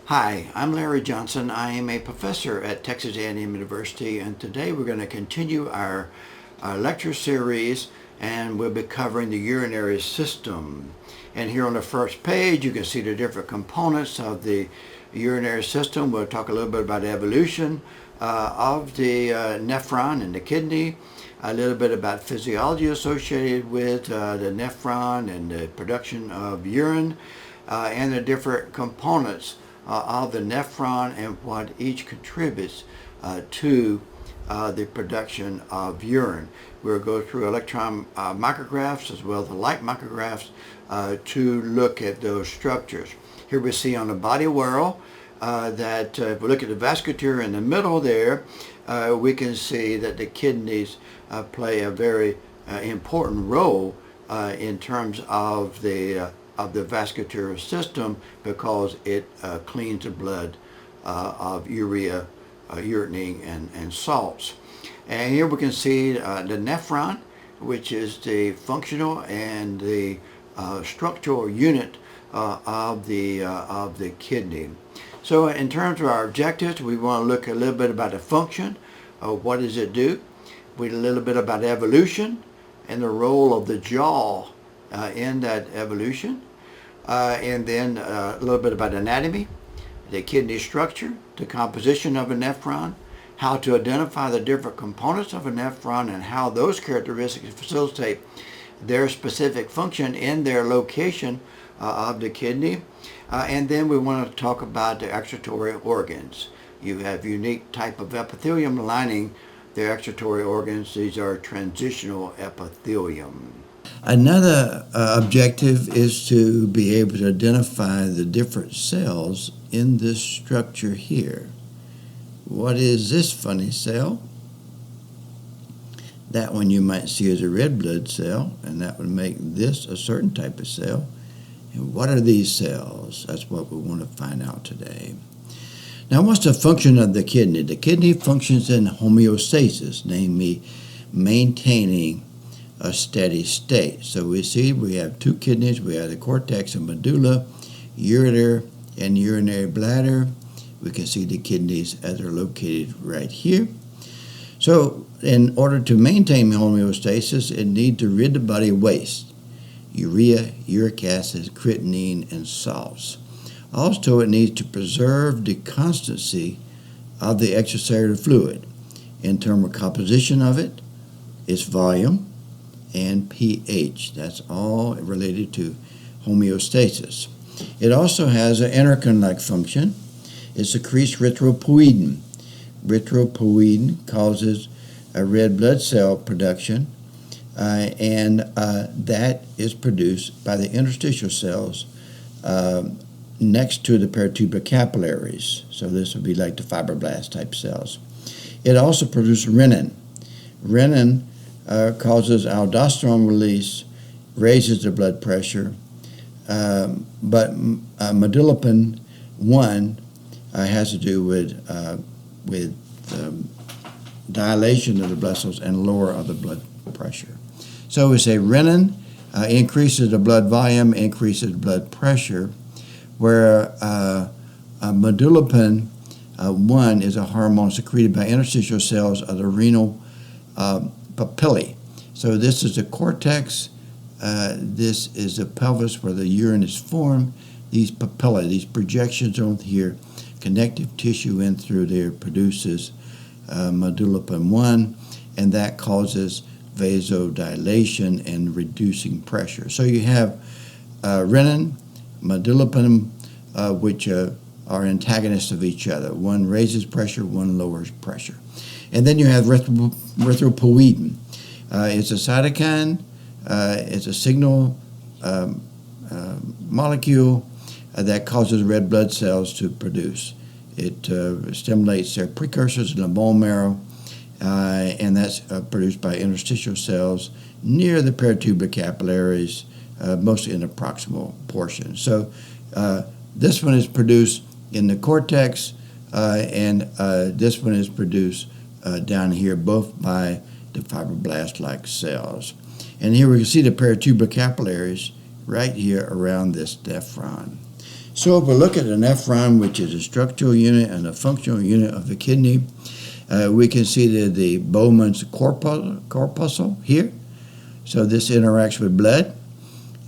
Hi, I'm Larry Johnson. I am a professor at Texas A&M University, and today we're going to continue our lecture series, and we'll be covering the urinary system. And here on the first page, you can see the different components of the urinary system. We'll talk a little bit about evolution of the nephron and the kidney, a little bit about physiology associated with the nephron and the production of urine, and the different components of the nephron and what each contributes to the production of urine. We'll go through electron micrographs as well as the light micrographs to look at those structures. Here we see on the body whorl that if we look at the vasculature in the middle there, we can see that the kidneys play a very important role in terms of the vascular system, because it cleans the blood of urea, uric and salts. And here we can see the nephron, which is the functional and the structural unit of the kidney. So in terms of our objectives, we want to look a little bit about the function, what does it do, a little bit about evolution and the role of the jaw in that evolution, and then a little bit about anatomy, the kidney structure, the composition of a nephron, how to identify the different components of a nephron and how those characteristics facilitate their specific function in their location of the kidney. And then we want to talk about the excretory organs. You have unique type of epithelium lining the excretory organs. These are transitional epithelium. Another objective is to be able to identify the different cells in this structure here. What is this funny cell? That one you might see as a red blood cell, and that would make this a certain type of cell. And what are these cells? That's what we want to find out today. Now, what's the function of the kidney? The kidney functions in homeostasis, namely maintaining a steady state. So we see we have two kidneys. We have the cortex and medulla, ureter, and urinary bladder. We can see the kidneys as they're located right here. So in order to maintain homeostasis, it needs to rid the body of waste: urea, uric acid, creatinine, and salts. Also, it needs to preserve the constancy of the extracellular fluid in terms of composition of it, its volume, and pH. That's all related to homeostasis. It also has an endocrine-like function. It secretes erythropoietin. Erythropoietin causes a red blood cell production, and that is produced by the interstitial cells next to the peritubular capillaries. So this would be like the fibroblast type cells. It also produces renin. Renin causes aldosterone release, raises the blood pressure, but medullapin 1 has to do with dilation of the blood vessels and lower of the blood pressure. So we say renin increases the blood volume, increases blood pressure, where medullapin 1 is a hormone secreted by interstitial cells of the renal papillae. So this is the cortex, this is the pelvis where the urine is formed. These papillae, these projections on here, connective tissue in through there produces medullapin 1, and that causes vasodilation and reducing pressure. So you have renin, medullapin, which are antagonists of each other. One raises pressure, one lowers pressure. And then you have erythropoietin. It's a cytokine. It's a signal molecule that causes red blood cells to produce. It stimulates their precursors in the bone marrow, and that's produced by interstitial cells near the peritubular capillaries, mostly in the proximal portion. So this one is produced in the cortex, and this one is produced down here, both by the fibroblast-like cells. And here we can see the peritubular capillaries right here around this nephron. So if we look at the nephron, which is a structural unit and a functional unit of the kidney, we can see the Bowman's corpuscle here. So this interacts with blood.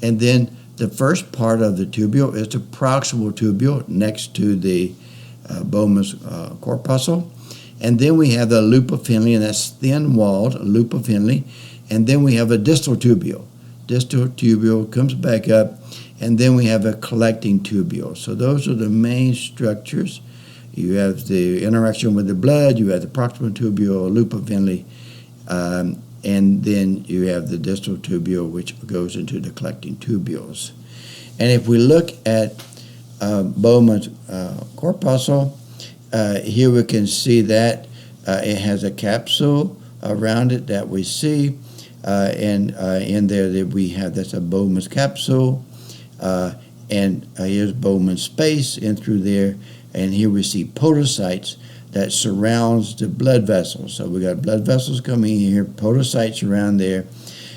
And then the first part of the tubule is the proximal tubule next to the Bowman's corpuscle. And then we have the loop of Henle, and that's thin-walled, loop of Henle. And then we have a distal tubule. Distal tubule comes back up, and then we have a collecting tubule. So those are the main structures. You have the interaction with the blood, you have the proximal tubule, loop of Henle, and then you have the distal tubule, which goes into the collecting tubules. And if we look at Bowman's corpuscle, here we can see that it has a capsule around it that we see, and in there that we have, that's a Bowman's capsule, and here's Bowman's space in through there, and here we see podocytes that surrounds the blood vessels. So we got blood vessels coming in here, podocytes around there.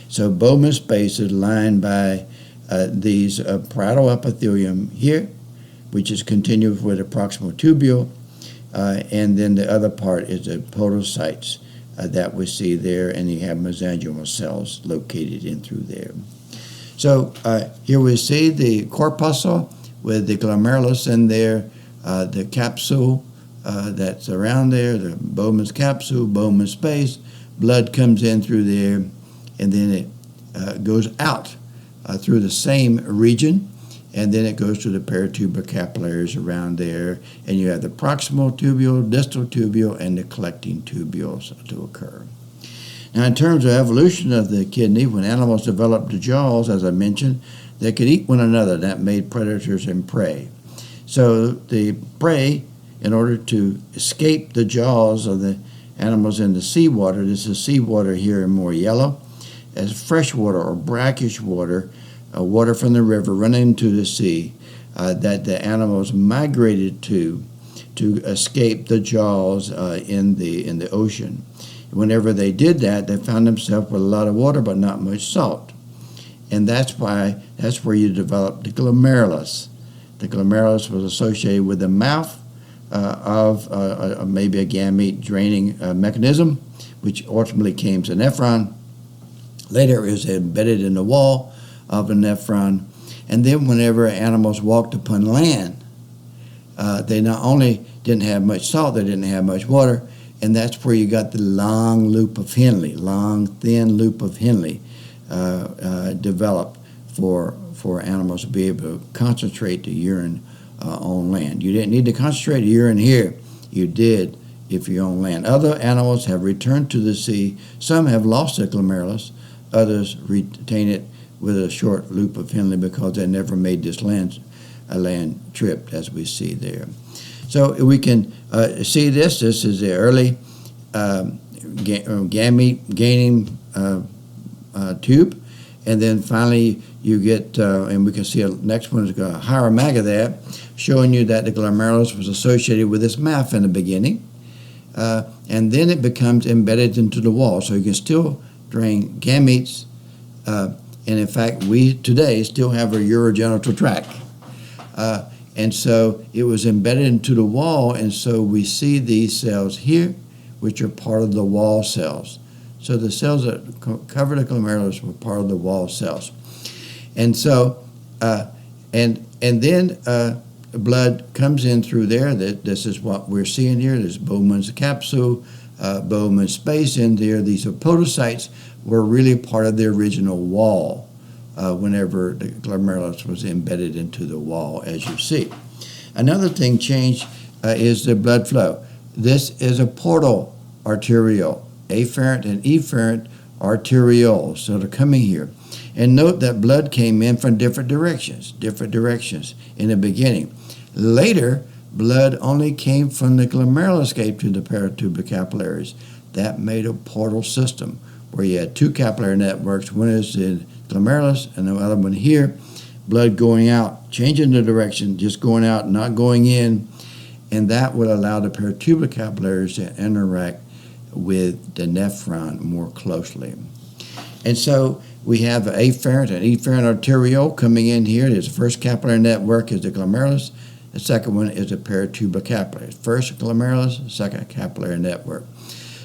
So Bowman's space is lined by these parietal epithelium here, which is continuous with the proximal tubule, and then the other part is the podocytes that we see there, and you have mesenchymal cells located in through there. So here we see the corpuscle with the glomerulus in there, the capsule that's around there, the Bowman's capsule, Bowman's space, blood comes in through there, and then it goes out through the same region, and then it goes to the peritubular capillaries around there, and you have the proximal tubule, distal tubule, and the collecting tubules to occur. Now, in terms of evolution of the kidney, when animals developed the jaws, as I mentioned, they could eat one another. That made predators and prey. So the prey, in order to escape the jaws of the animals in the seawater, this is seawater here in more yellow, as freshwater or brackish water, water from the river running into the sea, that the animals migrated to escape the jaws in the ocean. Whenever they did that, they found themselves with a lot of water but not much salt. And that's where you develop the glomerulus. The glomerulus was associated with the mouth of maybe a gamete draining mechanism, which ultimately came to nephron. Later it was embedded in the wall of the nephron. And then whenever animals walked upon land, they not only didn't have much salt, they didn't have much water, and that's where you got the long loop of Henle, long, thin loop of Henle developed for animals to be able to concentrate the urine on land. You didn't need to concentrate the urine here. You did if you're on land. Other animals have returned to the sea. Some have lost their glomerulus. Others retain it with a short loop of Henle because they never made this land trip, as we see there. So we can see this. This is the early gamete gaining tube. And then finally you get, and we can see a next one is a hierogmaga there, showing you that the glomerulus was associated with this mouth in the beginning. And then it becomes embedded into the wall. So you can still drain gametes. And in fact, we today still have a urogenital tract. And so it was embedded into the wall, and so we see these cells here, which are part of the wall cells. So the cells that cover the glomerulus were part of the wall cells. And so, and then blood comes in through there. This is what we're seeing here. There's Bowman's capsule, Bowman's space in there. These are podocytes were really part of the original wall whenever the glomerulus was embedded into the wall, as you see. Another thing changed is the blood flow. This is a portal arterial, afferent and efferent arterial, so they're coming here. And note that blood came in from different directions in the beginning. Later, blood only came from the glomerulus to the peritubular capillaries. That made a portal system where you had two capillary networks. One is the glomerulus and the other one here. Blood going out, changing the direction, just going out, not going in. And that would allow the peritubular capillaries to interact with the nephron more closely. And so we have an afferent and efferent arteriole coming in here. There's the first capillary network is the glomerulus. The second one is the paratubercapillary. First glomerulus, second capillary network.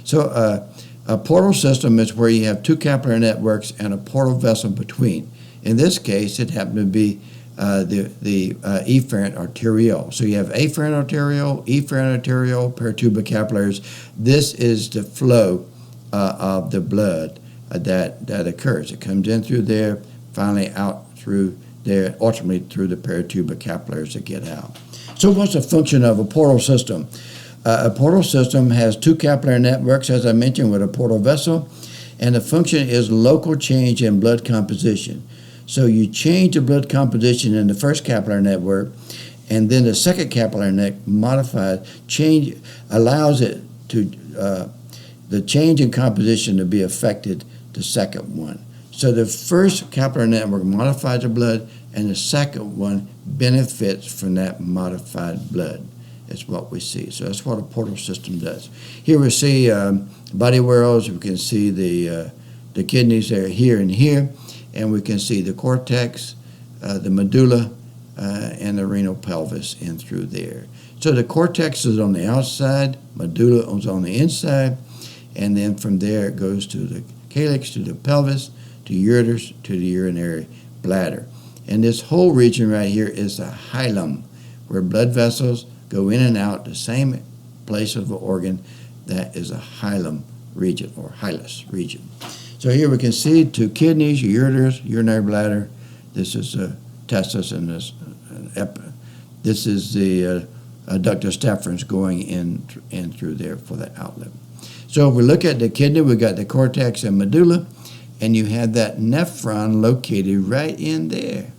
So a portal system is where you have two capillary networks and a portal vessel between. In this case, it happened to be the efferent arteriole. So you have afferent arteriole, efferent arteriole, paratubercapillaries. This is the flow of the blood that occurs. It comes in through there, finally out through there, ultimately through the paratubercapillaries to get out. So what's the function of a portal system? A portal system has two capillary networks, as I mentioned, with a portal vessel, and the function is local change in blood composition. So you change the blood composition in the first capillary network, and then the second capillary network modified change allows it to the change in composition to be affected the second one. So the first capillary network modifies the blood, and the second one benefits from that modified blood. That's what we see. So that's what a portal system does. Here we see body whorls. We can see the kidneys there, here and here, and we can see the cortex, the medulla, and the renal pelvis in through there. So the cortex is on the outside, medulla is on the inside, and then from there it goes to the calyx, to the pelvis, to ureters, to the urinary bladder. And this whole region right here is the hilum, where blood vessels go in and out the same place of the organ. That is a hilum region, or hilus region. So here we can see two kidneys, ureters, urinary bladder. This is the testis, and this is the ductus deferens going in through there for the outlet. So if we look at the kidney, we got the cortex and medulla, and you have that nephron located right in there.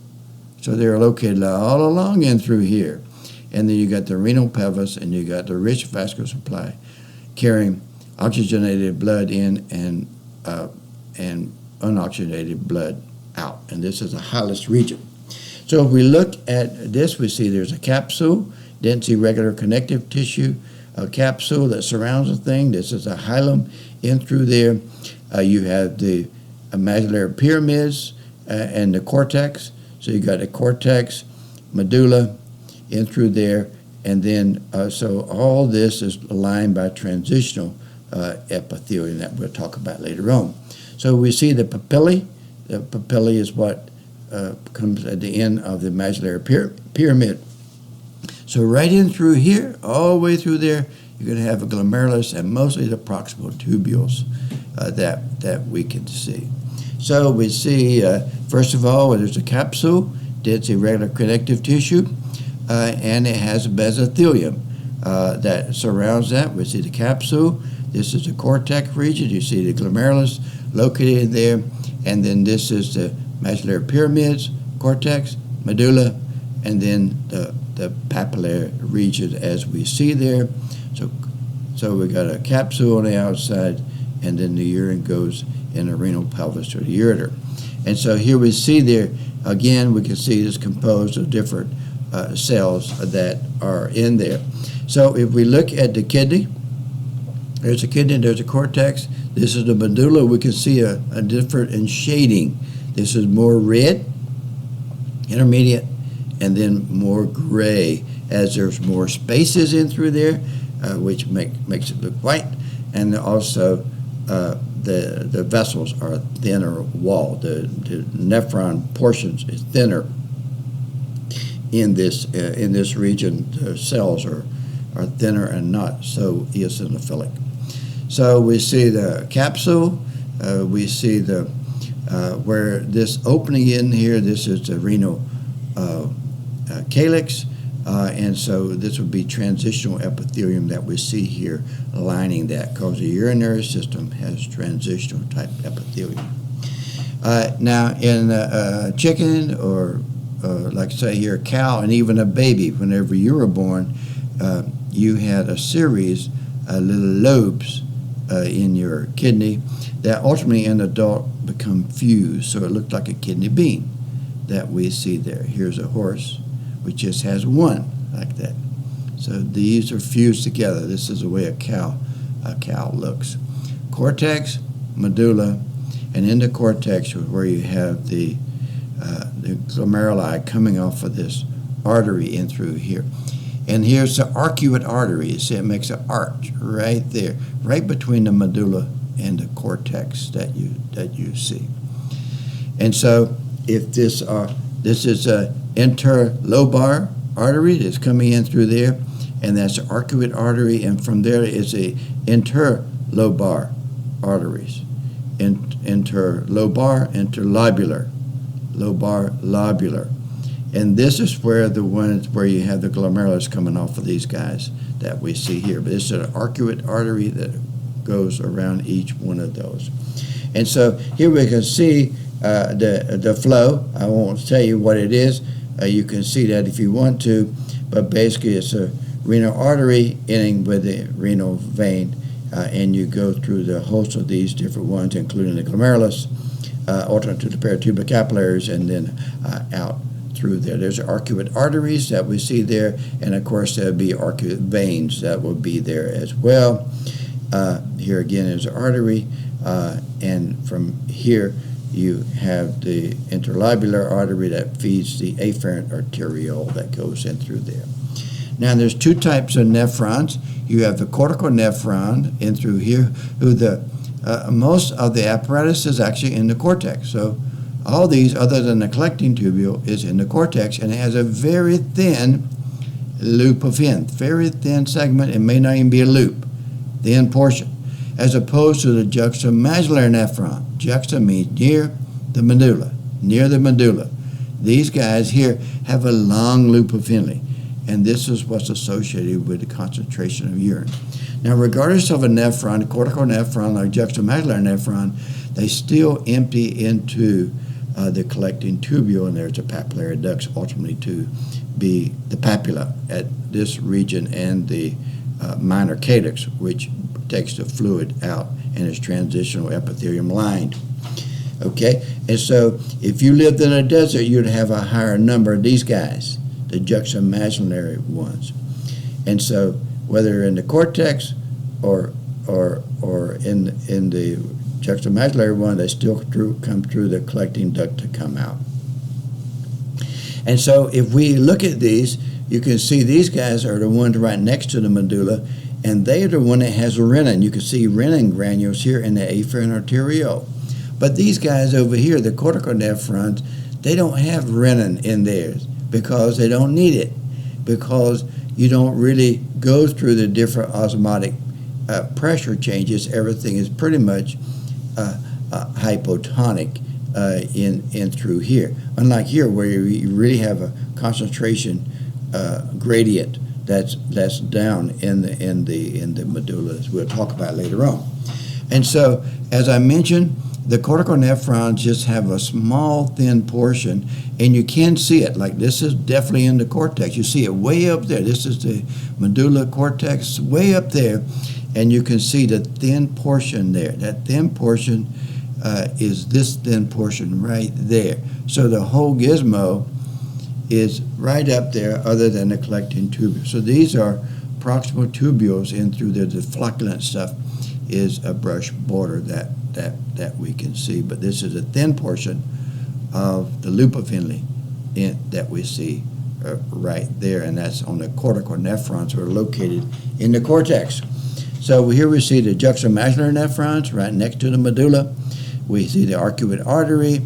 So they're located all along in through here. And then you got the renal pelvis, and you got the rich vascular supply carrying oxygenated blood in and unoxygenated blood out. And this is a hilus region. So if we look at this, we see there's a capsule, dense irregular connective tissue, a capsule that surrounds the thing. This is a hilum in through there. You have the medullary pyramids and the cortex. So you got the cortex, medulla in through there, and then so all this is aligned by transitional epithelium that we'll talk about later on. So we see the papillae. The papillae is what comes at the end of the medullary pyramid. So right in through here, all the way through there, you're going to have a glomerulus and mostly the proximal tubules that we can see. So we see, first of all, there's a capsule, dense irregular connective tissue, and it has a mesothelium that surrounds that. We see the capsule. This is the cortex region. You see the glomerulus located in there, and then this is the medullary pyramids, cortex, medulla, and then the papillary region as we see there. So we got a capsule on the outside, and then the urine goes in the renal pelvis or the ureter. And so here we see there, again, we can see it's composed of different cells that are in there. So if we look at the kidney, there's a kidney, there's a cortex. This is the medulla. We can see a different in shading. This is more red, intermediate, and then more gray as there's more spaces in through there, which makes it look white. And also the vessels are thinner walled. The nephron portions is thinner in this region. The cells are thinner and not so eosinophilic. So we see the capsule. We see the where this opening in here. This is the renal calyx, and so this would be transitional epithelium that we see here lining that, because the urinary system has transitional type epithelium. Now in a chicken, or like say here a cow, and even a baby, whenever you were born, you had a series of little lobes in your kidney that ultimately in adult become fused, so it looked like a kidney bean that we see there. Here's a horse which just has one like that. So these are fused together. This is the way a cow looks. Cortex, medulla, And in the cortex is where you have the glomeruli coming off of this artery in through here. And here's the arcuate artery. You see it makes an arch right there, right between the medulla and the cortex that you see. And so if this is a interlobar artery that's coming in through there, and that's the arcuate artery, and from there is a interlobar arteries. Interlobar, interlobular, lobar, lobular. And this is where where you have the glomerulus coming off of these guys that we see here. But this is an arcuate artery that goes around each one of those. And so here we can see the flow. I won't tell you what it is. You can see that if you want to, but basically it's a renal artery ending with the renal vein, and you go through the host of these different ones, including the glomerulus, alternate to the peritubular capillaries, and then out through there. There's arcuate arteries that we see there, and of course there'll be arcuate veins that will be there as well. Here again is an artery, and from here you have the interlobular artery that feeds the afferent arterial that goes in through there. Now there's two types of nephrons. You have the cortical nephron in through here, who most of the apparatus is actually in the cortex. So all these, other than the collecting tubule, is in the cortex, and it has a very thin loop of end, very thin segment. It may not even be a loop, thin portion, as opposed to the juxtamedullary nephron. Juxta means near the medulla, near the medulla. These guys here have a long loop of Henle, and this is what's associated with the concentration of urine. Now, regardless of a nephron, a cortical nephron or juxtamedullary nephron, they still empty into the collecting tubule, and there's a papillary duct ultimately to be the papilla at this region, and the minor calyx, which takes the fluid out and is transitional epithelium lined. Okay, and so if you lived in a desert, you'd have a higher number of these guys, the juxtamedullary ones. And so whether in the cortex or in the juxtamedullary one, they still come through the collecting duct to come out. And so if we look at these, you can see these guys are the ones right next to the medulla, and they are the one that has renin. You can see renin granules here in the afferent arteriole. But these guys over here, the cortical nephrons, they don't have renin in theirs because they don't need it, because you don't really go through the different osmotic pressure changes. Everything is pretty much hypotonic in through here. Unlike here, where you really have a concentration gradient that's down in the medulla, as we'll talk about later on. And so, as I mentioned, the cortical nephrons just have a small, thin portion, and you can see it. Like this is definitely in the cortex. You see it way up there. This is the medulla cortex, way up there, and you can see the thin portion there. That thin portion is this thin portion right there. So the whole gizmo is right up there, other than the collecting tubule. So these are proximal tubules in through there. The flocculent stuff is a brush border that we can see, but this is a thin portion of the loop of Henle that we see right there, and that's on the cortical nephrons who are located in the cortex. So here we see the juxtamedullary nephrons right next to the medulla. We see the arcuate artery.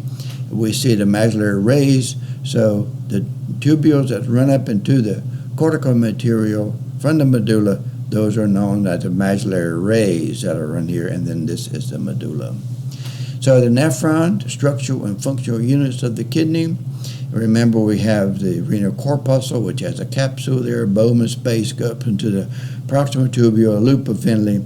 We see the medullary rays. So the tubules that run up into the cortical material from the medulla, those are known as the medullary rays that are run here, and then this is the medulla. So the nephron, the structural and functional units of the kidney. Remember, we have the renal corpuscle, which has a capsule there, Bowman space, go up into the proximal tubule, a loop of Henle,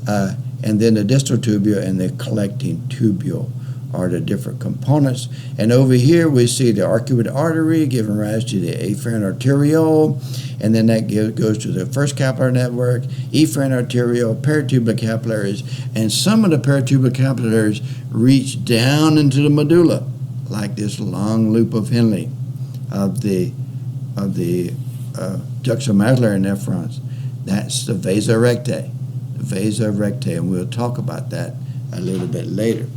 and then the distal tubule and the collecting tubule are the different components. And over here we see the arcuate artery giving rise to the afferent arteriole, and then that goes to the first capillary network, efferent arteriole, peritubular capillaries, and some of the peritubular capillaries reach down into the medulla, like this long loop of Henle of the juxtamedullary nephrons. That's the vasa rectae, and we'll talk about that a little bit later.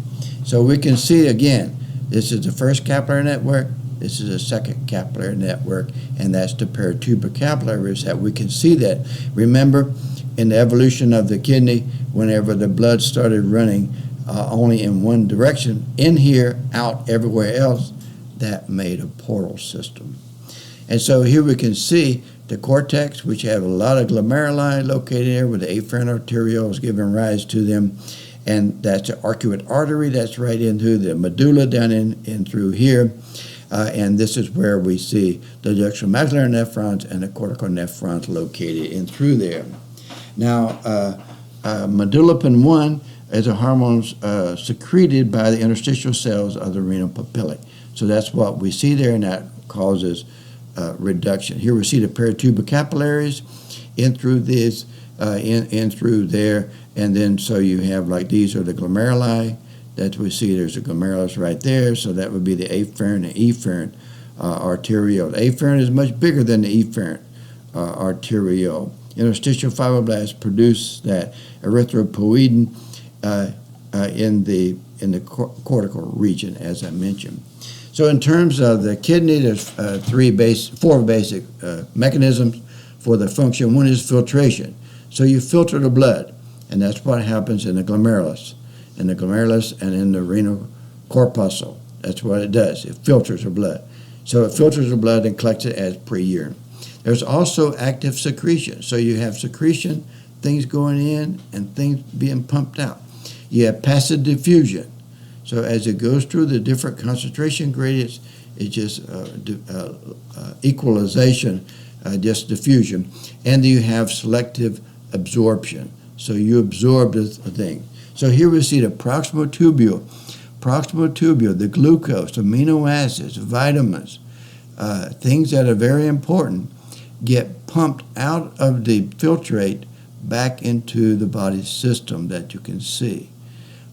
So we can see again, this is the first capillary network, this is the second capillary network, and that's the peritubular capillaries that we can see that. Remember, in the evolution of the kidney, whenever the blood started running only in one direction, in here, out everywhere else, that made a portal system. And so here we can see the cortex, which have a lot of glomeruli located here, with the afferent arterioles giving rise to them. And that's the arcuate artery that's right in through the medulla down in through here. And this is where we see the juxtaglomerular nephrons and the cortical nephrons located in through there. Now, medullapin 1 is a hormone secreted by the interstitial cells of the renal papillae. So that's what we see there, and that causes reduction. Here we see the peritubular capillaries in through this, in through there, and then so you have, like, these are the glomeruli that we see. There's a glomerulus right there, so that would be the afferent and efferent arteriole. The afferent is much bigger than the efferent arteriole. Interstitial fibroblasts produce that erythropoietin in the cortical region, as I mentioned. So in terms of the kidney, there's four basic mechanisms for the function. One is filtration. So you filter the blood, and that's what happens in the glomerulus. In the glomerulus and in the renal corpuscle. That's what it does. It filters the blood. So it filters the blood and collects it as pre-urine. There's also active secretion. So you have secretion, things going in, and things being pumped out. You have passive diffusion. So as it goes through the different concentration gradients, it's just equalization, just diffusion. And you have selective absorption. So you absorb the thing. So here we see the proximal tubule. Proximal tubule, the glucose, amino acids, vitamins, things that are very important, get pumped out of the filtrate back into the body system that you can see.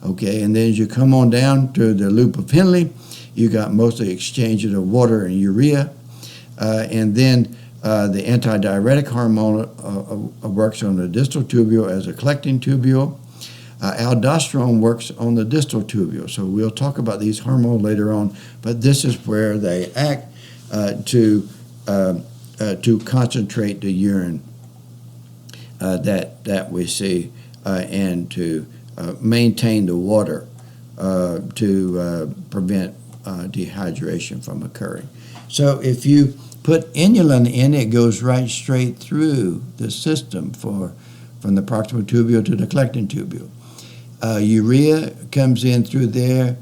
Okay, and then as you come on down to the loop of Henle, you got mostly exchanges of water and urea, and then the antidiuretic hormone works on the distal tubule as a collecting tubule. Aldosterone works on the distal tubule, so we'll talk about these hormones later on, but this is where they act to concentrate the urine that we see and to maintain the water to prevent dehydration from occurring. So if you put inulin in, it goes right straight through the system from the proximal tubule to the collecting tubule. Urea comes in through there.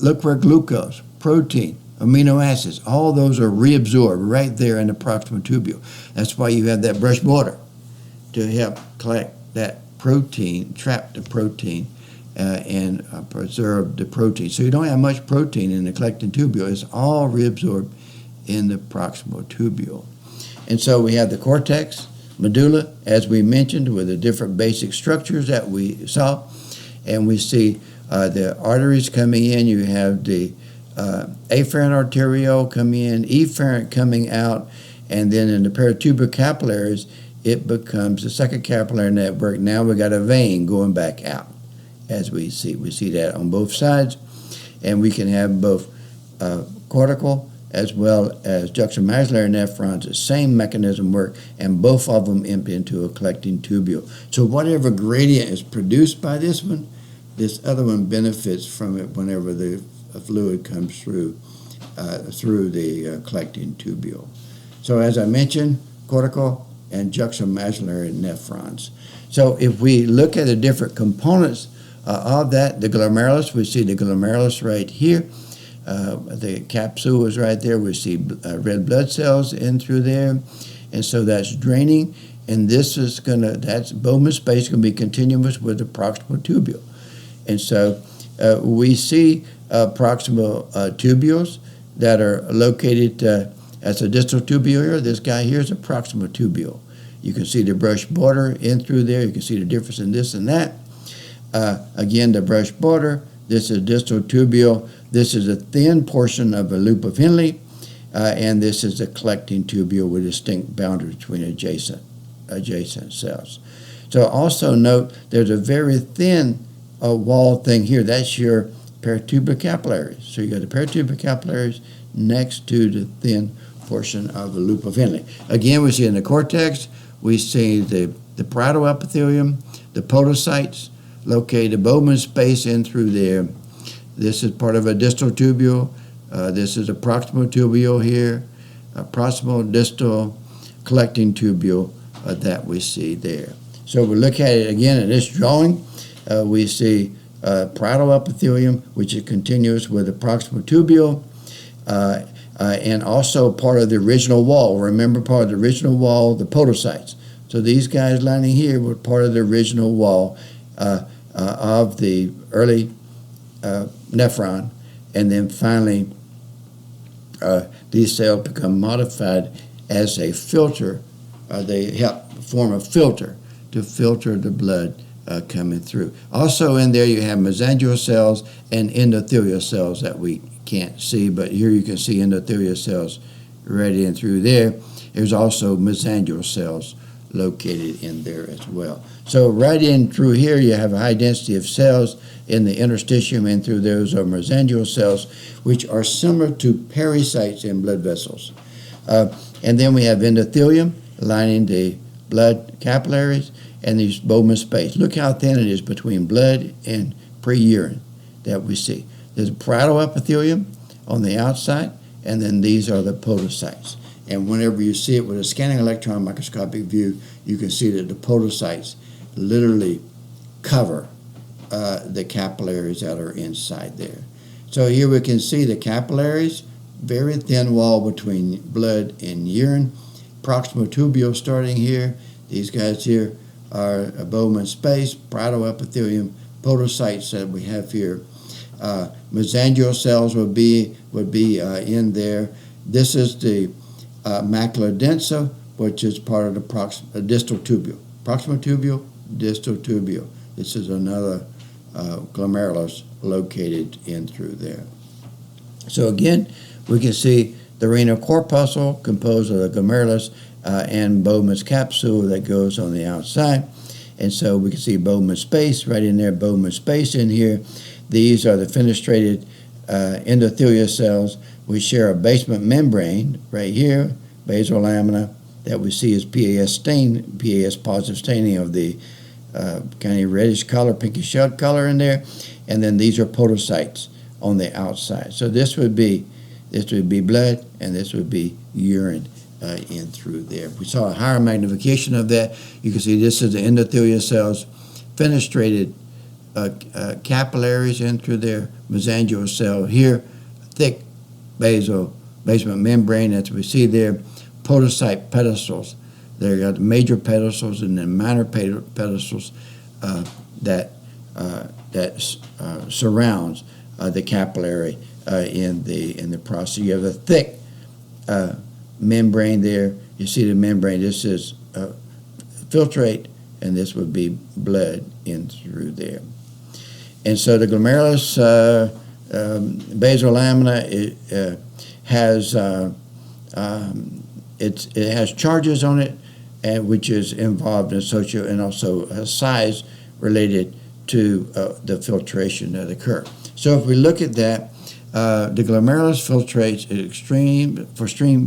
Look where glucose, protein, amino acids, all those are reabsorbed right there in the proximal tubule. That's why you have that brush border to help collect that protein, trap the protein, and preserve the protein. So you don't have much protein in the collecting tubule. It's all reabsorbed in the proximal tubule. And so we have the cortex, medulla, as we mentioned, with the different basic structures that we saw. And we see the arteries coming in. You have the afferent arteriole coming in, efferent coming out, and then in the peritubular capillaries, it becomes the second capillary network. Now we got a vein going back out, as we see. We see that on both sides, and we can have both cortical as well as juxtaglomerular nephrons. The same mechanism work, and both of them empty into a collecting tubule. So whatever gradient is produced by this one, this other one benefits from it whenever the fluid comes through the collecting tubule. So as I mentioned, cortical and juxtaglomerular nephrons. So if we look at the different components of that, the glomerulus, we see the glomerulus right here. The capsule is right there. We see red blood cells in through there. And so that's draining. And this is that's Bowman space going to be continuous with the proximal tubule. And so we see proximal tubules that are located as a distal tubule here. This guy here is a proximal tubule. You can see the brush border in through there. You can see the difference in this and that. Again, the brush border. This is distal tubule. This is a thin portion of a loop of Henle, and this is a collecting tubule with distinct boundaries between adjacent cells. So also note there's a very thin wall thing here. That's your peritubular capillaries. So you got the peritubular capillaries next to the thin portion of the loop of Henle. Again, we see in the cortex, we see the parietal epithelium, the podocytes, located the Bowman space in through there. This is part of a distal tubule. This is a proximal tubule here, a proximal distal collecting tubule that we see there. So we look at it again in this drawing. We see parietal epithelium, which is continuous with the proximal tubule, and also part of the original wall. Remember, part of the original wall, the podocytes. So these guys lining here were part of the original wall of the early nephron, and then finally these cells become modified as a filter. They help form a filter to filter the blood coming through. Also in there you have mesangial cells and endothelial cells that we can't see, but here you can see endothelial cells right in through there. There's also mesangial cells located in there as well. So right in through here you have a high density of cells in the interstitium, and through those are mesangial cells, which are similar to pericytes in blood vessels. And then we have endothelium lining the blood capillaries and these Bowman space. Look how thin it is between blood and pre-urine that we see. There's a parietal epithelium on the outside, and then these are the podocytes. And whenever you see it with a scanning electron microscopic view, you can see that the podocytes literally cover the capillaries that are inside there. So here we can see the capillaries, very thin wall between blood and urine. Proximal tubule starting here. These guys here are a Bowman space, parietal epithelium, podocytes that we have here. Mesangial cells would be in there. This is the macula densa, which is part of the distal tubule. Proximal tubule, distal tubule. This is another glomerulus located in through there. So again, we can see the renal corpuscle composed of the glomerulus and Bowman's capsule that goes on the outside. And so we can see Bowman space right in there, Bowman space in here. These are the fenestrated endothelial cells. We share a basement membrane right here, basal lamina, that we see as PAS stain, PAS positive staining of the kind of reddish color, pinkish shell color in there. And then these are podocytes on the outside. So this would be blood, and this would be urine in through there. If we saw a higher magnification of that, you can see this is the endothelial cells, fenestrated capillaries in through there, mesangial cell here, thick basement membrane as we see there, podocyte pedestals. There got major pedestals and then minor pedestals that surrounds the capillary in the process. You have a thick membrane there. You see the membrane. This is filtrate, and this would be blood in through there. And so the glomerulus basal lamina has it has charges on it, and which is involved in socio and also size related to the filtration that occur. So if we look at that, the glomerulus filtrates extreme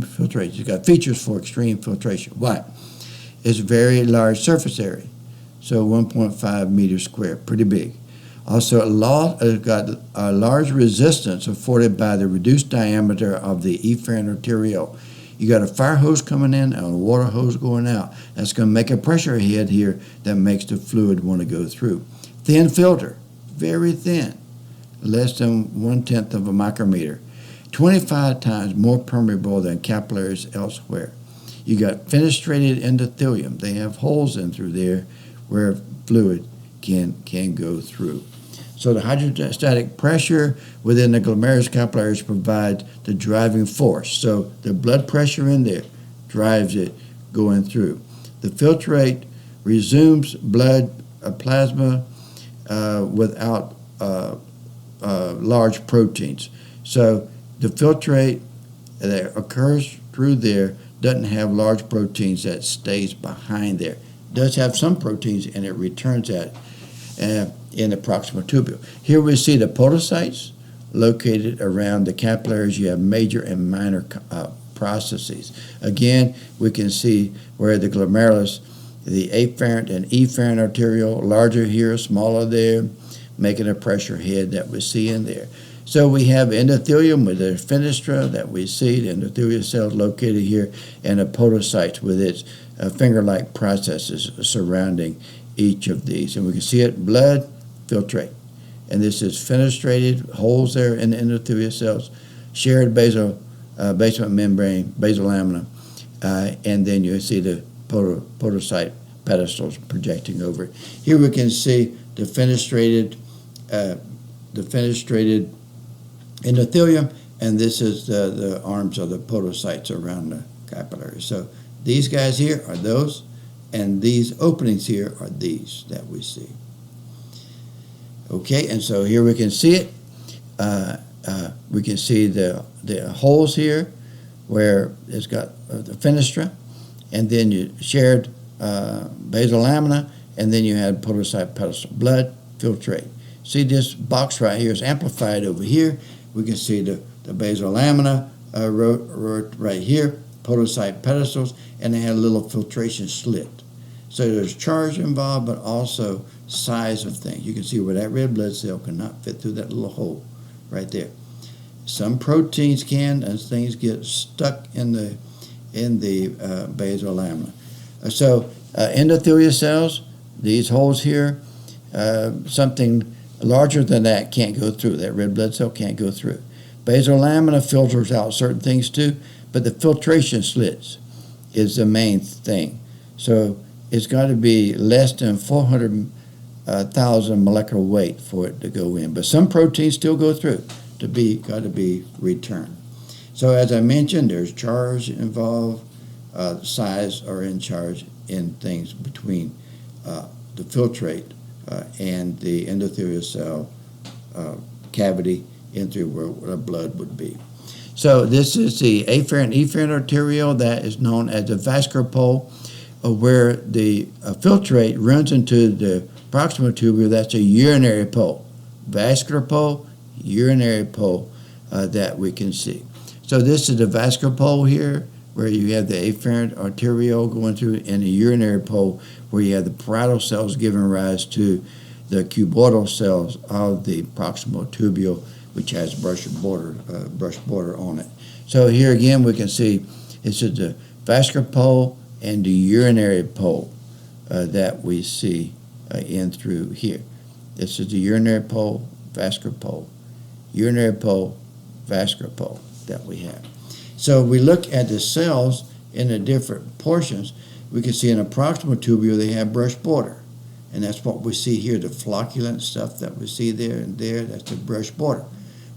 filtration. It's got features for extreme filtration. Why? It's very large surface area, so 1.5 meters square, pretty big. Also, it's got a large resistance afforded by the reduced diameter of the efferent arterial. You got a fire hose coming in and a water hose going out. That's going to make a pressure head here that makes the fluid want to go through. Thin filter, very thin, less than 1/10 of a micrometer, 25 times more permeable than capillaries elsewhere. You got fenestrated endothelium. They have holes in through there where fluid can go through. So the hydrostatic pressure within the glomerulus capillaries provides the driving force. So the blood pressure in there drives it going through. The filtrate resumes blood plasma without large proteins. So the filtrate that occurs through there doesn't have large proteins that stays behind there. It does have some proteins, and it returns that in the proximal tubule. Here we see the podocytes located around the capillaries. You have major and minor processes. Again, we can see where the glomerulus, the afferent and efferent arterial, larger here, smaller there, making a pressure head that we see in there. So we have endothelium with the fenestra that we see, the endothelial cells located here, and the podocytes with its finger-like processes surrounding each of these. And we can see it, blood, filtrate. And this is fenestrated, holes there in the endothelial cells, shared basement membrane, basal lamina, and then you see the podocyte pedestals projecting over it. Here we can see the fenestrated endothelium, and this is the arms of the podocytes around the capillary. So these guys here are those, and these openings here are these that we see. Okay, and so here we can see it. We can see the holes here where it's got the fenestra, and then you shared basal lamina, and then you had podocyte pedestal, blood, filtrate. See this box right here is amplified over here. We can see the basal lamina right here, podocyte pedestals, and they had a little filtration slit. So there's charge involved, but also size of things. You can see where that red blood cell cannot fit through that little hole right there. Some proteins can, as things get stuck in the basal lamina. So endothelial cells, these holes here, something larger than that can't go through. That red blood cell can't go through. Basal lamina filters out certain things too, but the filtration slits is the main thing. So it's got to be less than 400,000 molecular weight for it to go in. But some proteins still go through got to be returned. So as I mentioned, there's charge involved. Size are in charge in things between the filtrate and the endothelial cell cavity in through where the blood would be. So this is the afferent efferent arterial that is known as the vascular pole, where the filtrate runs into the proximal tubule. That's a urinary pole. Vascular pole, urinary pole that we can see. So this is the vascular pole here, where you have the afferent arteriole going through, and the urinary pole, where you have the parietal cells giving rise to the cuboidal cells of the proximal tubule, which has brush border on it. So here again we can see this is the vascular pole and the urinary pole that we see in through here. This is the urinary pole, vascular pole, urinary pole, vascular pole that we have. So we look at the cells in the different portions. We can see in a proximal tubule they have brush border, and that's what we see here, the flocculent stuff that we see there and there. That's the brush border,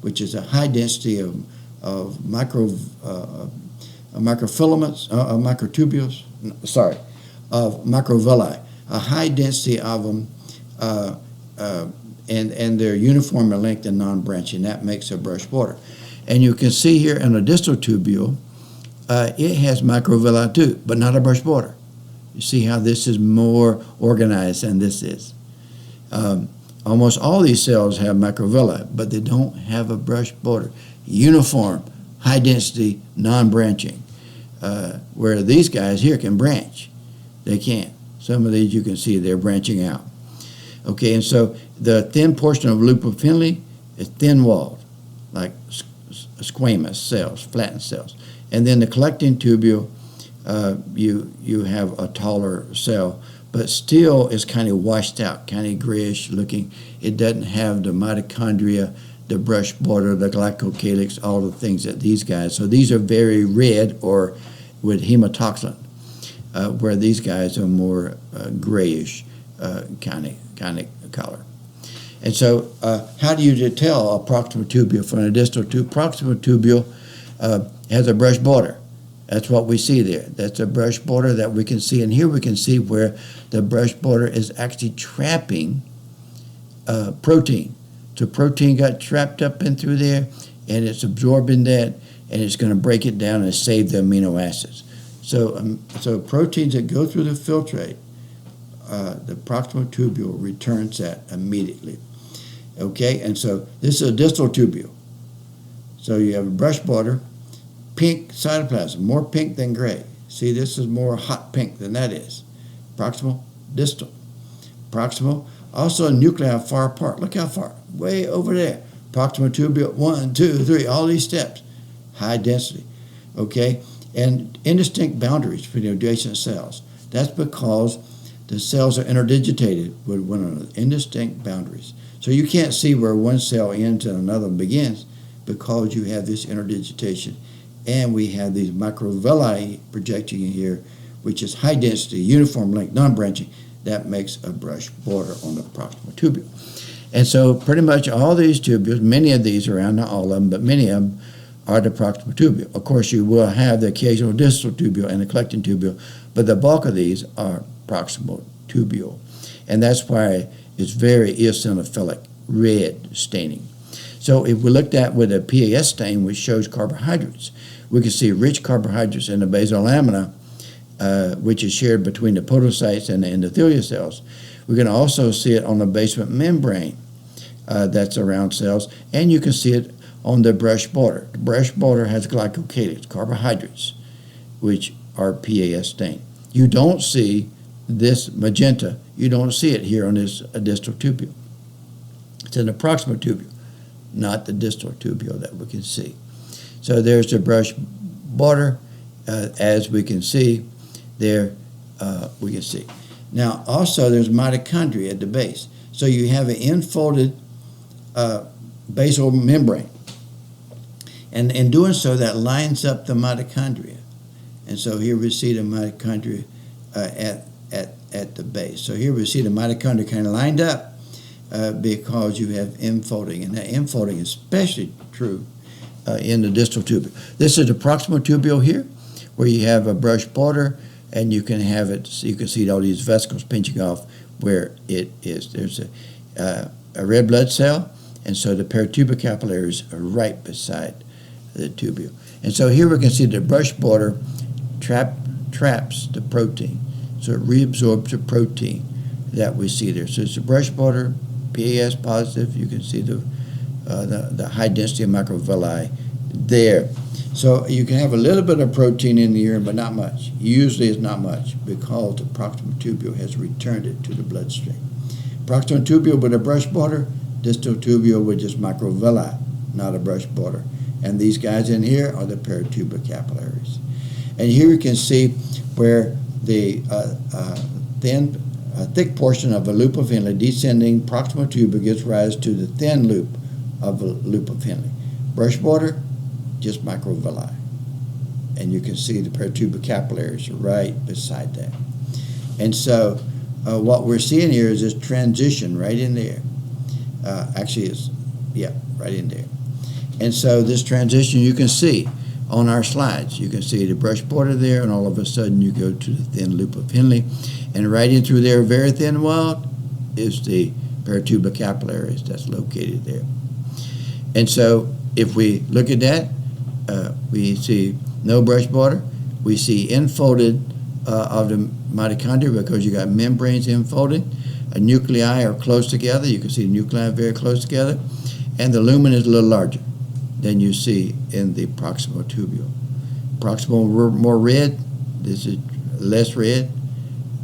which is a high density of microfilaments, microtubules. Of microvilli, a high density of them, and they're uniform in length and non-branching. That makes a brush border. And you can see here in a distal tubule, it has microvilli too, but not a brush border. You see how this is more organized than this is. Almost all these cells have microvilli, but they don't have a brush border. Uniform, high density, non-branching. Where these guys here can branch. They can't. Some of these you can see they're branching out. Okay, and so the thin portion of lupophilae is thin-walled, like squamous cells, flattened cells. And then the collecting tubule, you have a taller cell, but still is kind of washed out, kind of grayish looking. It doesn't have the mitochondria, the brush border, the glycocalyx, all the things that these guys. So these are very red or with hematoxylin, where these guys are more grayish kind of color. And so how do you tell a proximal tubule from a distal tubule? Proximal tubule has a brush border. That's what we see there. That's a brush border that we can see. And here we can see where the brush border is actually trapping protein. So protein got trapped up in through there, and it's absorbing that, and it's going to break it down and save the amino acids. So proteins that go through the filtrate the proximal tubule returns that immediately. Okay, and so this is a distal tubule. So you have a brush border, pink cytoplasm, more pink than gray. See, this is more hot pink than that is. Proximal, distal. Proximal, also nuclei far apart. Look how far, way over there. Proximal tubule, 1, 2, 3, all these steps. High density, okay? And indistinct boundaries between the adjacent cells. That's because the cells are interdigitated with one another, indistinct boundaries. So you can't see where one cell ends and another begins because you have this interdigitation. And we have these microvilli projecting in here, which is high density, uniform length, non-branching. That makes a brush border on the proximal tubule. And so pretty much all these tubules, many of these around, not all of them, but many of them are the proximal tubule. Of course, you will have the occasional distal tubule and the collecting tubule, but the bulk of these are proximal tubule. And that's why it's very eosinophilic, red staining. So if we looked at with a PAS stain, which shows carbohydrates, we can see rich carbohydrates in the basal lamina, which is shared between the podocytes and the endothelial cells. We can also see it on the basement membrane that's around cells, and you can see it on the brush border. The brush border has glycocalyx, carbohydrates, which are PAS stained. You don't see this magenta. You don't see it here on this distal tubule. It's in the proximal tubule, not the distal tubule that we can see. So there's the brush border, as we can see there. We can see. Now also there's mitochondria at the base. So you have an infolded basal membrane. And in doing so, that lines up the mitochondria. And so here we see the mitochondria at the base. So here we see the mitochondria kind of lined up because you have infolding. And that infolding is especially true in the distal tubule. This is the proximal tubule here, where you have a brush border, and you can have it, so you can see all these vesicles pinching off where it is. There's a red blood cell, and so the peritubular capillaries are right beside the tubule. And so here we can see the brush border traps the protein. So it reabsorbs the protein that we see there. So it's a brush border, PAS positive. You can see the high density of microvilli there. So you can have a little bit of protein in the urine, but not much. Usually it's not much because the proximal tubule has returned it to the bloodstream. Proximal tubule with a brush border, distal tubule with just microvilli, not a brush border. And these guys in here are the peritubular capillaries. And here you can see where the thick portion of a loop of Henle descending proximal tubule gives rise to the thin loop of a loop of Henle. Brush border, just microvilli. And you can see the peritubular capillaries right beside that. And so what we're seeing here is this transition right in there. Actually, it's, yeah, right in there. And so this transition you can see on our slides. You can see the brush border there, and all of a sudden you go to the thin loop of Henle. And right in through there, very thin wall, is the peritubular capillaries that's located there. And so if we look at that, we see no brush border. We see infolded of the mitochondria because you got membranes infolded. Nuclei are close together. You can see the nuclei very close together. And the lumen is a little larger than you see in the proximal tubule. Proximal more red. This is less red.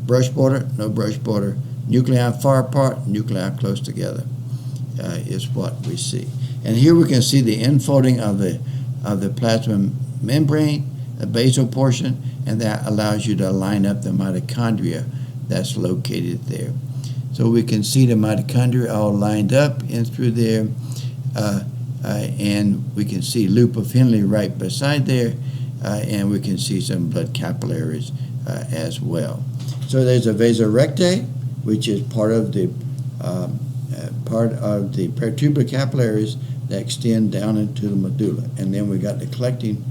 Brush border, no brush border. Nuclei far apart, nuclei close together is what we see. And here we can see the infolding of the plasma membrane, the basal portion, and that allows you to line up the mitochondria that's located there. So we can see the mitochondria all lined up in through there, and we can see loop of Henle right beside there, and we can see some blood capillaries as well. So there's a vasa rectae, which is part of the peritubular capillaries that extend down into the medulla. And then we got the collecting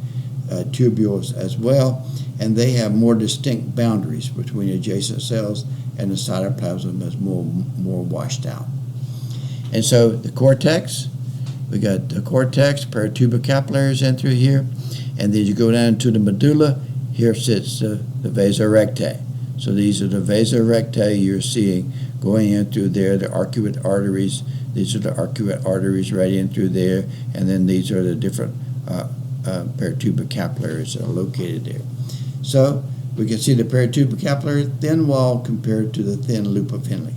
tubules as well, and they have more distinct boundaries between adjacent cells, and the cytoplasm is more washed out. And so the cortex, we got the cortex, peritubular capillaries in through here, and then you go down to the medulla. Here sits the vasa rectae. So these are the vasa rectae you're seeing going in through there, the arcuate arteries. These are the arcuate arteries right in through there, and then these are the different peritubular capillaries that are located there. So we can see the peritubular capillary thin wall compared to the thin loop of Henle